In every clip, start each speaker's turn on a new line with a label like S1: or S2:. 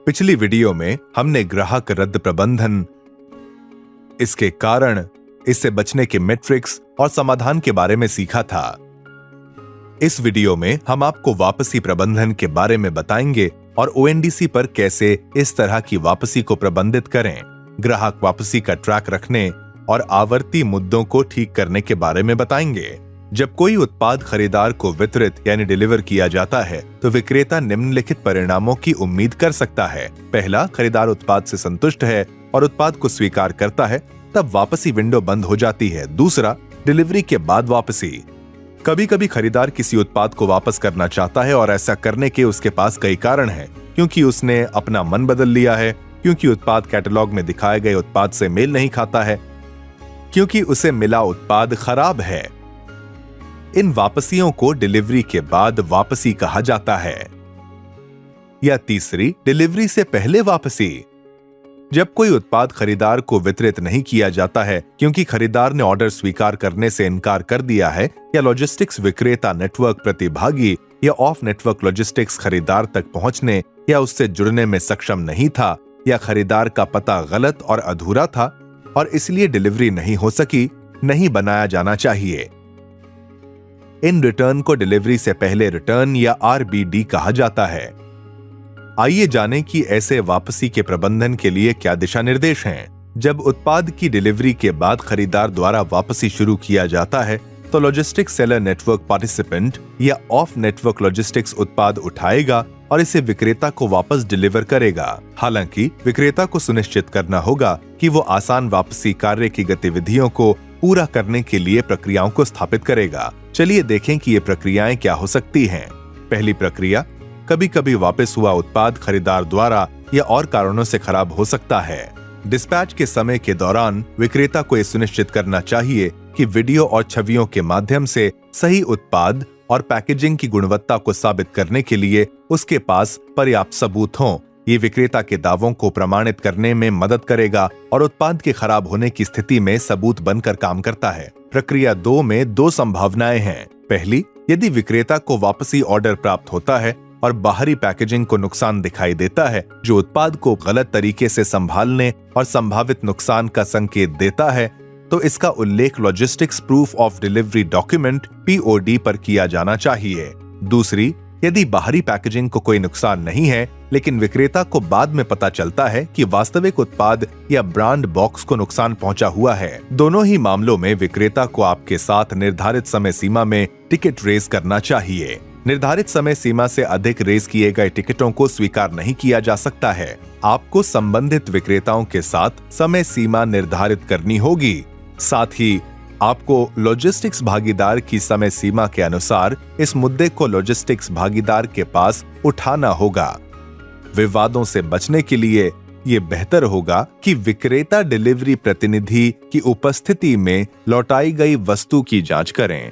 S1: पिछली वीडियो में हमने ग्राहक रद्द प्रबंधन, इसके कारण, इससे बचने के मैट्रिक्स और समाधान के बारे में सीखा था। इस वीडियो में हम आपको वापसी प्रबंधन के बारे में बताएंगे और ओएनडीसी पर कैसे इस तरह की वापसी को प्रबंधित करें, ग्राहक वापसी का ट्रैक रखने और आवर्ती मुद्दों को ठीक करने के बारे में बताएंगे। जब कोई उत्पाद खरीदार को वितरित यानी डिलीवर किया जाता है तो विक्रेता निम्नलिखित परिणामों की उम्मीद कर सकता है। पहला, खरीदार उत्पाद से संतुष्ट है और उत्पाद को स्वीकार करता है, तब वापसी विंडो बंद हो जाती है। दूसरा, डिलीवरी के बाद वापसी। कभी कभी खरीदार किसी उत्पाद को वापस करना चाहता है और ऐसा करने के उसके पास कई कारण हैं, क्योंकि उसने अपना मन बदल लिया है, क्योंकि उत्पाद कैटलॉग में दिखाए गए उत्पाद से मेल नहीं खाता है, क्योंकि उसे मिला उत्पाद खराब है। इन वापसियों को डिलीवरी के बाद वापसी कहा जाता है। या तीसरी, डिलीवरी से पहले वापसी। जब कोई उत्पाद खरीदार को वितरित नहीं किया जाता है क्योंकि खरीदार ने ऑर्डर स्वीकार करने से इनकार कर दिया है, या लॉजिस्टिक्स विक्रेता नेटवर्क प्रतिभागी या ऑफ नेटवर्क लॉजिस्टिक्स खरीदार तक पहुंचने या उससे जुड़ने में सक्षम नहीं था, या खरीदार का पता गलत और अधूरा था और इसलिए डिलीवरी नहीं हो सकी, नहीं बनाया जाना चाहिए। इन रिटर्न को डिलीवरी से पहले रिटर्न या आरबीडी कहा जाता है। आइए जानें कि ऐसे वापसी के प्रबंधन के लिए क्या दिशा निर्देश हैं। जब उत्पाद की डिलीवरी के बाद खरीदार द्वारा वापसी शुरू किया जाता है तो लॉजिस्टिक्स सेलर नेटवर्क पार्टिसिपेंट या ऑफ नेटवर्क लॉजिस्टिक्स उत्पाद उठाएगा और इसे विक्रेता को वापस डिलीवर करेगा। हालांकि विक्रेता को सुनिश्चित करना होगा कि वो आसान वापसी कार्य की गतिविधियों को पूरा करने के लिए प्रक्रियाओं को स्थापित करेगा। चलिए देखें कि ये प्रक्रियाएं क्या हो सकती हैं। पहली प्रक्रिया, कभी कभी वापस हुआ उत्पाद खरीदार द्वारा या और कारणों से खराब हो सकता है। डिस्पैच के समय के दौरान विक्रेता को यह सुनिश्चित करना चाहिए कि वीडियो और छवियों के माध्यम से सही उत्पाद और पैकेजिंग की गुणवत्ता को साबित करने के लिए उसके पास पर्याप्त सबूत हों। ये विक्रेता के दावों को प्रमाणित करने में मदद करेगा और उत्पाद के खराब होने की स्थिति में सबूत बनकर काम करता है। प्रक्रिया 2 में 2 संभावनाएं हैं। पहली, यदि विक्रेता को वापसी ऑर्डर प्राप्त होता है और बाहरी पैकेजिंग को नुकसान दिखाई देता है जो उत्पाद को गलत तरीके से संभालने और संभावित नुकसान का संकेत देता है, तो इसका उल्लेख logistics proof of delivery document (POD) पर किया जाना चाहिए। दूसरी, यदि बाहरी पैकेजिंग को कोई नुकसान नहीं है लेकिन विक्रेता को बाद में पता चलता है कि वास्तविक उत्पाद या ब्रांड बॉक्स को नुकसान पहुंचा हुआ है। दोनों ही मामलों में विक्रेता को आपके साथ निर्धारित समय सीमा में टिकट रेज करना चाहिए। निर्धारित समय सीमा से अधिक रेज किए गए टिकटों को स्वीकार नहीं किया जा सकता है। आपको संबंधित विक्रेताओं के साथ समय सीमा निर्धारित करनी होगी। साथ ही आपको लॉजिस्टिक्स भागीदार की समय सीमा के अनुसार इस मुद्दे को लॉजिस्टिक्स भागीदार के पास उठाना होगा। विवादों से बचने के लिए ये बेहतर होगा कि विक्रेता डिलीवरी प्रतिनिधि की उपस्थिति में लौटाई गई वस्तु की जांच करें।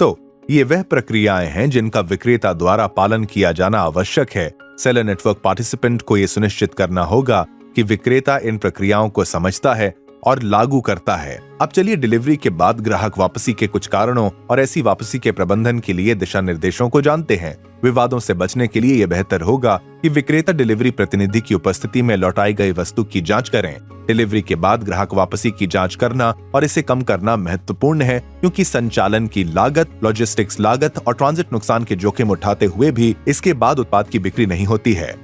S1: तो ये वह प्रक्रियाएं हैं जिनका विक्रेता द्वारा पालन किया जाना आवश्यक है। सेलर नेटवर्क पार्टिसिपेंट को यह सुनिश्चित करना होगा कि विक्रेता इन प्रक्रियाओं को समझता है और लागू करता है। अब चलिए डिलीवरी के बाद ग्राहक वापसी के कुछ कारणों और ऐसी वापसी के प्रबंधन के लिए दिशा निर्देशों को जानते हैं। विवादों से बचने के लिए यह बेहतर होगा कि विक्रेता डिलीवरी प्रतिनिधि की उपस्थिति में लौटाई गई वस्तु की जांच करें। डिलीवरी के बाद ग्राहक वापसी की जांच करना और इसे कम करना महत्वपूर्ण है, क्योंकि संचालन की लागत, लॉजिस्टिक्स लागत और ट्रांजिट नुकसान के जोखिम उठाते हुए भी इसके बाद उत्पाद की बिक्री नहीं होती है।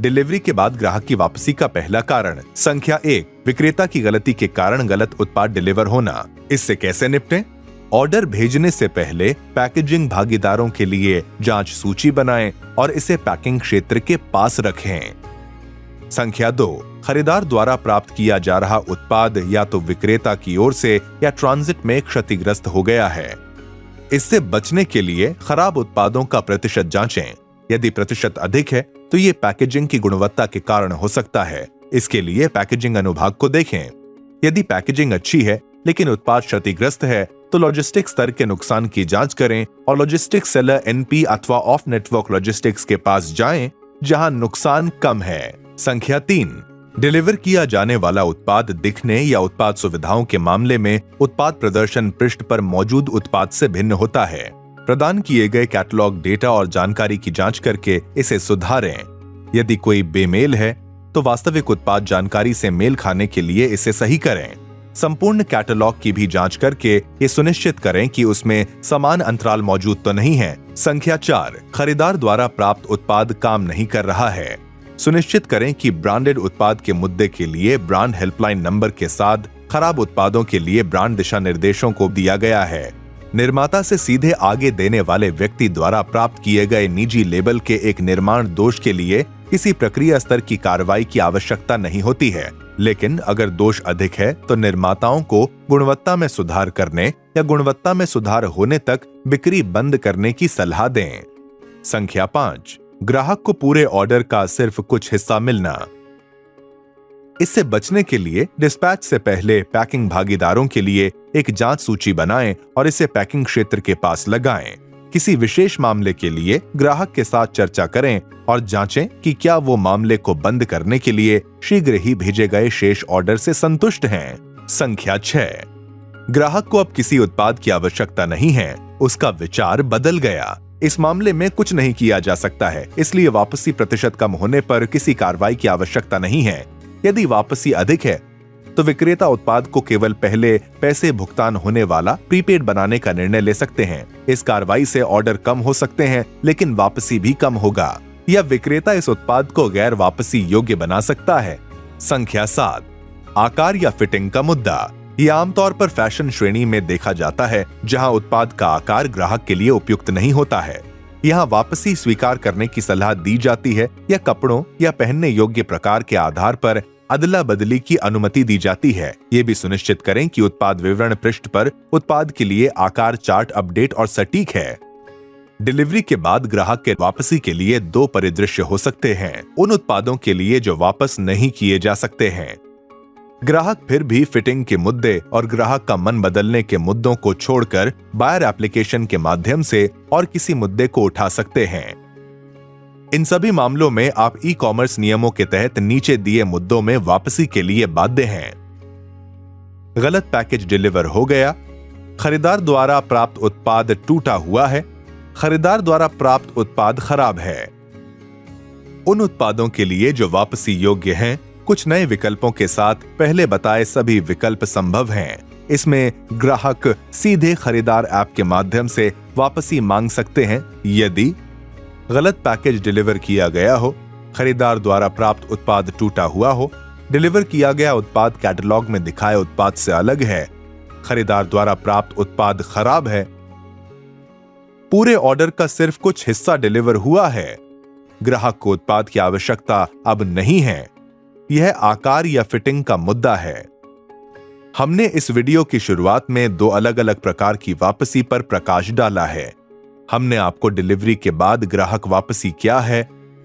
S1: डिलीवरी के बाद ग्राहक की वापसी का पहला कारण। संख्या 1, विक्रेता की गलती के कारण गलत उत्पाद डिलीवर होना। इससे कैसे निपटें? ऑर्डर भेजने से पहले पैकेजिंग भागीदारों के लिए जांच सूची बनाएं और इसे पैकिंग क्षेत्र के पास रखें। संख्या 2, खरीदार द्वारा प्राप्त किया जा रहा उत्पाद या तो विक्रेता की ओर से या ट्रांजिट में क्षतिग्रस्त हो गया है। इससे बचने के लिए खराब उत्पादों का प्रतिशत जांचें। यदि प्रतिशत अधिक है तो ये पैकेजिंग की गुणवत्ता के कारण हो सकता है। इसके लिए पैकेजिंग अनुभाग को देखें। यदि पैकेजिंग अच्छी है लेकिन उत्पाद क्षतिग्रस्त है तो लॉजिस्टिक्स स्तर के नुकसान की जांच करें और लॉजिस्टिक्स सेलर NP अथवा ऑफ नेटवर्क लॉजिस्टिक्स के पास जाएं जहां नुकसान कम है। संख्या 3, डिलीवर किया जाने वाला उत्पाद दिखने या उत्पाद सुविधाओं के मामले में उत्पाद प्रदर्शन पृष्ठ पर मौजूद उत्पाद से भिन्न होता है। प्रदान किए गए कैटलॉग डेटा और जानकारी की जांच करके इसे सुधारें। यदि कोई बेमेल है तो वास्तविक उत्पाद जानकारी से मेल खाने के लिए इसे सही करें। संपूर्ण कैटलॉग की भी जांच करके ये सुनिश्चित करें कि उसमें समान अंतराल मौजूद तो नहीं है। संख्या 4, खरीदार द्वारा प्राप्त उत्पाद काम नहीं कर रहा है। सुनिश्चित करें कि ब्रांडेड उत्पाद के मुद्दे के लिए ब्रांड हेल्पलाइन नंबर के साथ खराब उत्पादों के लिए ब्रांड दिशा निर्देशों को दिया गया है। निर्माता से सीधे आगे देने वाले व्यक्ति द्वारा प्राप्त किए गए निजी लेबल के एक निर्माण दोष के लिए किसी प्रक्रिया स्तर की कार्रवाई की आवश्यकता नहीं होती है, लेकिन अगर दोष अधिक है तो निर्माताओं को गुणवत्ता में सुधार करने या गुणवत्ता में सुधार होने तक बिक्री बंद करने की सलाह दें। संख्या 5, ग्राहक को पूरे ऑर्डर का सिर्फ कुछ हिस्सा मिलना। इससे बचने के लिए डिस्पैच से पहले पैकिंग भागीदारों के लिए एक जांच सूची बनाएं और इसे पैकिंग क्षेत्र के पास लगाएं। किसी विशेष मामले के लिए ग्राहक के साथ चर्चा करें और जांचें कि क्या वो मामले को बंद करने के लिए शीघ्र ही भेजे गए शेष ऑर्डर से संतुष्ट हैं। संख्या 6, ग्राहक को अब किसी उत्पाद की आवश्यकता नहीं है, उसका विचार बदल गया। इस मामले में कुछ नहीं किया जा सकता है, इसलिए वापसी प्रतिशत कम होने पर किसी कार्रवाई की आवश्यकता नहीं है। यदि वापसी अधिक है तो विक्रेता उत्पाद को केवल पहले पैसे भुगतान होने वाला प्रीपेड बनाने का निर्णय ले सकते हैं। इस कार्रवाई से ऑर्डर कम हो सकते हैं लेकिन वापसी भी कम होगा, या विक्रेता इस उत्पाद को गैर वापसी योग्य बना सकता है। संख्या 7, आकार या फिटिंग का मुद्दा। यह आमतौर पर फैशन श्रेणी में देखा जाता है जहां उत्पाद का आकार ग्राहक के लिए उपयुक्त नहीं होता है। यहाँ वापसी स्वीकार करने की सलाह दी जाती है या कपड़ों या पहनने योग्य प्रकार के आधार पर अदला बदली की अनुमति दी जाती है। ये भी सुनिश्चित करें कि उत्पाद विवरण पृष्ठ पर उत्पाद के लिए आकार चार्ट अपडेट और सटीक है। डिलीवरी के बाद ग्राहक के वापसी के लिए 2 परिदृश्य हो सकते हैं। उन उत्पादों के लिए जो वापस नहीं किए जा सकते हैं, ग्राहक फिर भी फिटिंग के मुद्दे और ग्राहक का मन बदलने के मुद्दों को छोड़कर बायर एप्लीकेशन के माध्यम से और किसी मुद्दे को उठा सकते हैं। इन सभी मामलों में आप ई कॉमर्स नियमों के तहत नीचे दिए मुद्दों में वापसी के लिए बाध्य हैं। गलत पैकेज डिलीवर हो गया, खरीदार द्वारा प्राप्त उत्पाद टूटा हुआ है, खरीदार द्वारा प्राप्त उत्पाद खराब है। उन उत्पादों के लिए जो वापसी योग्य हैं, कुछ नए विकल्पों के साथ पहले बताए सभी विकल्प संभव हैं। इसमें ग्राहक सीधे खरीदार ऐप के माध्यम से वापसी मांग सकते हैं यदि गलत पैकेज डिलीवर किया गया हो, खरीदार द्वारा प्राप्त उत्पाद टूटा हुआ हो, डिलीवर किया गया उत्पाद कैटलॉग में दिखाए उत्पाद से अलग है, खरीदार द्वारा प्राप्त उत्पाद खराब है, पूरे ऑर्डर का सिर्फ कुछ हिस्सा डिलीवर हुआ है, ग्राहक को उत्पाद की आवश्यकता अब नहीं है। यह आकार या फिटिंग का मुद्दा है। हमने इस वीडियो की शुरुआत में 2 अलग अलग प्रकार की वापसी पर प्रकाश डाला है। हमने आपको डिलीवरी के बाद ग्राहक वापसी क्या है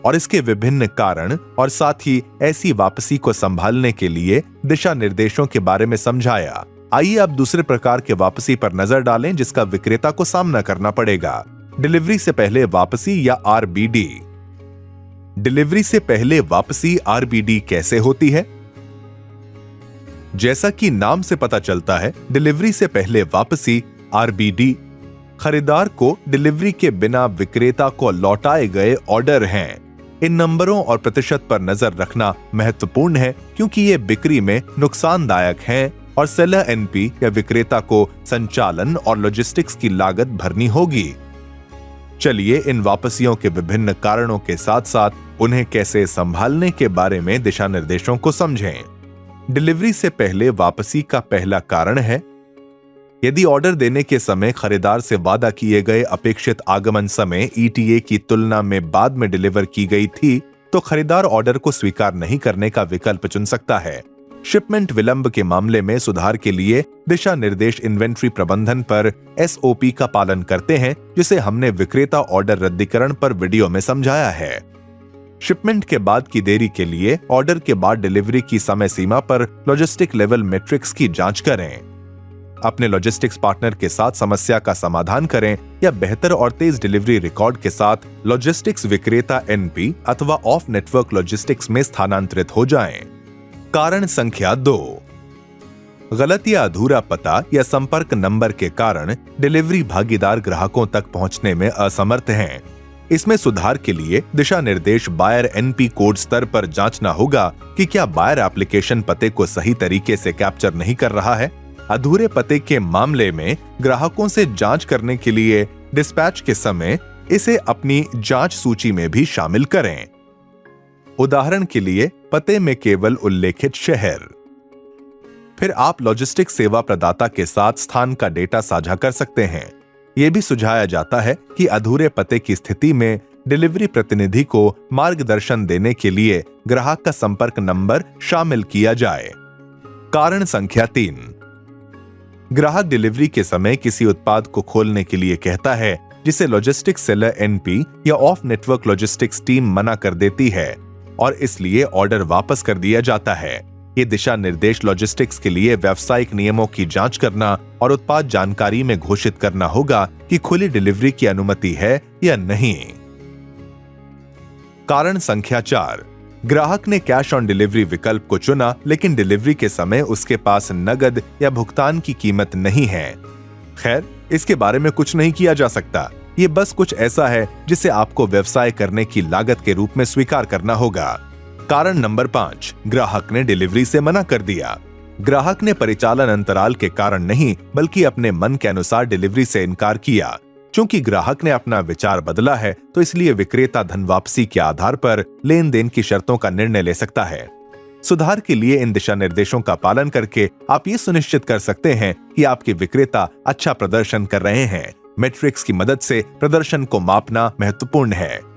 S1: और इसके विभिन्न कारण और साथ ही ऐसी वापसी को संभालने के लिए दिशा निर्देशों के बारे में समझाया। आइए अब दूसरे प्रकार के वापसी पर नजर डालें जिसका विक्रेता को सामना करना पड़ेगा। डिलीवरी से पहले वापसी या आरबीडी। डिलीवरी से पहले वापसी आरबीडी कैसे होती है? जैसा कि नाम से पता चलता है, डिलीवरी से पहले वापसी आरबीडी खरीदार को डिलीवरी के बिना विक्रेता को लौटाए गए ऑर्डर हैं। इन नंबरों और प्रतिशत पर नजर रखना महत्वपूर्ण है क्योंकि ये बिक्री में नुकसानदायक हैं और सेलर एनपी या विक्रेता को संचालन और लॉजिस्टिक्स की लागत भरनी होगी। चलिए इन वापसियों के विभिन्न कारणों के साथ साथ उन्हें कैसे संभालने के बारे में दिशा निर्देशों को समझें। डिलीवरी से पहले वापसी का पहला कारण है, यदि ऑर्डर देने के समय खरीदार से वादा किए गए अपेक्षित आगमन समय ETA की तुलना में बाद में डिलीवर की गई थी, तो खरीदार ऑर्डर को स्वीकार नहीं करने का विकल्प चुन सकता है। शिपमेंट विलंब के मामले में सुधार के लिए दिशा निर्देश इन्वेंट्री प्रबंधन पर SOP का पालन करते हैं, जिसे हमने विक्रेता ऑर्डर रद्दीकरण पर वीडियो में समझाया है। शिपमेंट के बाद की देरी के लिए ऑर्डर के बाद डिलीवरी की समय सीमा पर लॉजिस्टिक लेवल मैट्रिक्स की जांच करें। अपने लॉजिस्टिक्स पार्टनर के साथ समस्या का समाधान करें या बेहतर और तेज डिलीवरी रिकॉर्ड के साथ लॉजिस्टिक्स विक्रेता NP अथवा ऑफ नेटवर्क लॉजिस्टिक्स में स्थानांतरित हो जाएं। कारण संख्या 2, गलत या अधूरा पता या संपर्क नंबर के कारण डिलीवरी भागीदार ग्राहकों तक पहुंचने में असमर्थ हैं। इसमें सुधार के लिए दिशा निर्देश बायर एनपी कोड स्तर पर जांचना होगा कि क्या बायर एप्लीकेशन पते को सही तरीके से कैप्चर नहीं कर रहा है। अधूरे पते के मामले में ग्राहकों से जांच करने के लिए डिस्पैच के समय इसे अपनी जांच सूची में भी शामिल करें। उदाहरण के लिए पते में केवल उल्लेखित शहर। फिर आप लॉजिस्टिक्स सेवा प्रदाता के साथ स्थान का डेटा साझा कर सकते हैं। यह भी सुझाया जाता है कि अधूरे पते की स्थिति में डिलीवरी प्रतिनिधि को मार्गदर्शन देने के लिए ग्राहक का संपर्क नंबर शामिल किया जाए। कारण संख्या 3, ग्राहक डिलीवरी के समय किसी उत्पाद को खोलने के लिए कहता है जिसे लॉजिस्टिक्स सेलर एनपी या ऑफ नेटवर्क लॉजिस्टिक्स टीम मना कर देती है और इसलिए ऑर्डर वापस कर दिया जाता है। ये दिशा निर्देश लॉजिस्टिक्स के लिए व्यावसायिक नियमों की जांच करना और उत्पाद जानकारी में घोषित करना होगा कि खुली डिलीवरी की अनुमति है या नहीं। कारण संख्या 4, ग्राहक ने कैश ऑन डिलीवरी विकल्प को चुना लेकिन डिलीवरी के समय उसके पास नगद या भुगतान की कीमत नहीं है। खैर, इसके बारे में कुछ नहीं किया जा सकता। ये बस कुछ ऐसा है जिसे आपको व्यवसाय करने की लागत के रूप में स्वीकार करना होगा। कारण नंबर 5, ग्राहक ने डिलीवरी से मना कर दिया। ग्राहक ने परिचालन अंतराल के कारण नहीं बल्कि अपने मन के अनुसार डिलीवरी से इनकार किया। चूंकि ग्राहक ने अपना विचार बदला है तो इसलिए विक्रेता धन वापसी के आधार पर लेन देन की शर्तों का निर्णय ले सकता है। सुधार के लिए इन दिशा निर्देशों का पालन करके आप ये सुनिश्चित कर सकते हैं कि आपके विक्रेता अच्छा प्रदर्शन कर रहे हैं। मैट्रिक्स की मदद से प्रदर्शन को मापना महत्वपूर्ण है।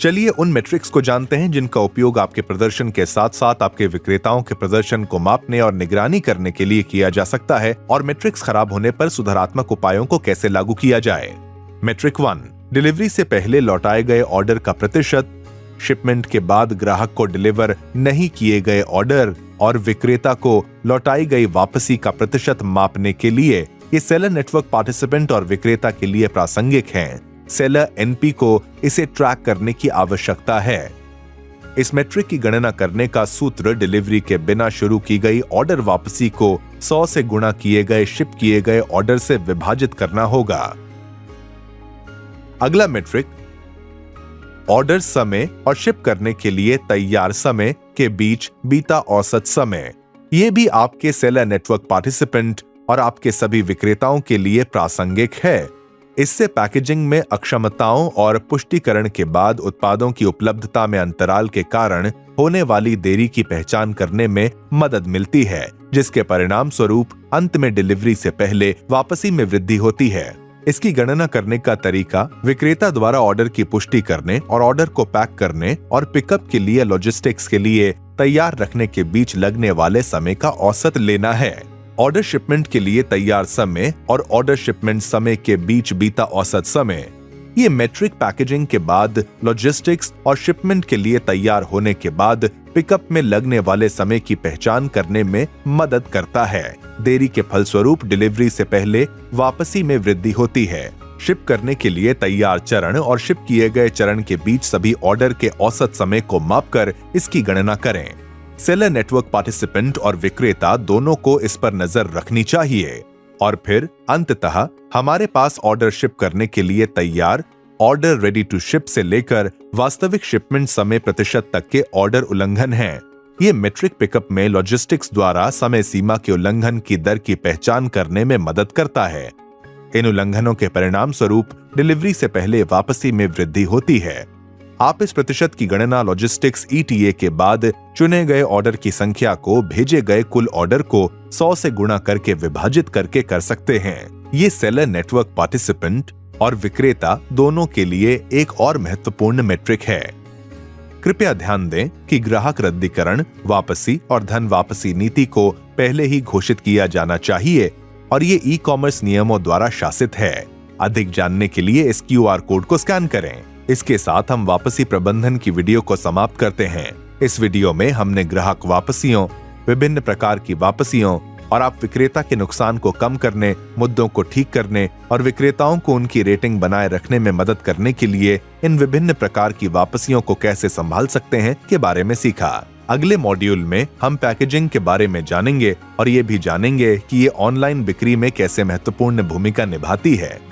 S1: चलिए उन मैट्रिक्स को जानते हैं जिनका उपयोग आपके प्रदर्शन के साथ साथ आपके विक्रेताओं के प्रदर्शन को मापने और निगरानी करने के लिए किया जा सकता है और मैट्रिक्स खराब होने पर सुधारात्मक उपायों को कैसे लागू किया जाए। मैट्रिक 1, डिलीवरी से पहले लौटाए गए ऑर्डर का प्रतिशत, शिपमेंट के बाद ग्राहक को डिलीवर नहीं किए गए ऑर्डर और विक्रेता को लौटाई गई वापसी का प्रतिशत मापने के लिए ये सेलर नेटवर्क पार्टिसिपेंट और विक्रेता के लिए प्रासंगिक हैं। सेलर एनपी को इसे ट्रैक करने की आवश्यकता है। इस मैट्रिक की गणना करने का सूत्र डिलीवरी के बिना शुरू की गई ऑर्डर वापसी को 100 से गुणा किए गए शिप किए गए ऑर्डर से विभाजित करना होगा। अगला मैट्रिक ऑर्डर समय और शिप करने के लिए तैयार समय के बीच बीता औसत समय। यह भी आपके सेलर नेटवर्क पार्टिसिपेंट और आपके सभी विक्रेताओं के लिए प्रासंगिक है। इससे पैकेजिंग में अक्षमताओं और पुष्टिकरण के बाद उत्पादों की उपलब्धता में अंतराल के कारण होने वाली देरी की पहचान करने में मदद मिलती है, जिसके परिणाम स्वरूप अंत में डिलीवरी से पहले वापसी में वृद्धि होती है। इसकी गणना करने का तरीका विक्रेता द्वारा ऑर्डर की पुष्टि करने और ऑर्डर को पैक करने और पिकअप के लिए लॉजिस्टिक्स के लिए तैयार रखने के बीच लगने वाले समय का औसत लेना है। ऑर्डर शिपमेंट के लिए तैयार समय और ऑर्डर शिपमेंट समय के बीच बीता औसत समय। ये मैट्रिक पैकेजिंग के बाद लॉजिस्टिक्स और शिपमेंट के लिए तैयार होने के बाद पिकअप में लगने वाले समय की पहचान करने में मदद करता है। देरी के फलस्वरूप डिलीवरी से पहले वापसी में वृद्धि होती है। शिप करने के लिए तैयार चरण और शिप किए गए चरण के बीच सभी ऑर्डर के औसत समय को मापकर इसकी गणना करें। सेलर नेटवर्क पार्टिसिपेंट और विक्रेता दोनों को इस पर नजर रखनी चाहिए। और फिर अंततः हमारे पास ऑर्डर शिप करने के लिए तैयार ऑर्डर रेडी टू शिप से लेकर वास्तविक शिपमेंट समय प्रतिशत तक के ऑर्डर उल्लंघन हैं। ये मैट्रिक पिकअप में लॉजिस्टिक्स द्वारा समय सीमा के उल्लंघन की दर की पहचान करने में मदद करता है। इन उल्लंघनों के परिणाम स्वरूप डिलीवरी से पहले वापसी में वृद्धि होती है। आप इस प्रतिशत की गणना लॉजिस्टिक्स ETA के बाद चुने गए ऑर्डर की संख्या को भेजे गए कुल ऑर्डर को 100 से गुणा करके विभाजित करके कर सकते हैं। ये सेलर नेटवर्क पार्टिसिपेंट और विक्रेता दोनों के लिए एक और महत्वपूर्ण मैट्रिक है। कृपया ध्यान दें कि ग्राहक रद्दीकरण, वापसी और धन वापसी नीति को पहले ही घोषित किया जाना चाहिए और ये ई-कॉमर्स नियमों द्वारा शासित है। अधिक जानने के लिए इस QR कोड को स्कैन करें। इसके साथ हम वापसी प्रबंधन की वीडियो को समाप्त करते हैं। इस वीडियो में हमने ग्राहक वापसियों, विभिन्न प्रकार की वापसियों और आप विक्रेता के नुकसान को कम करने, मुद्दों को ठीक करने और विक्रेताओं को उनकी रेटिंग बनाए रखने में मदद करने के लिए इन विभिन्न प्रकार की वापसियों को कैसे संभाल सकते हैं के बारे में सीखा। अगले मॉड्यूल में हम पैकेजिंग के बारे में जानेंगे और ये भी जानेंगे कि ये ऑनलाइन बिक्री में कैसे महत्वपूर्ण भूमिका निभाती है।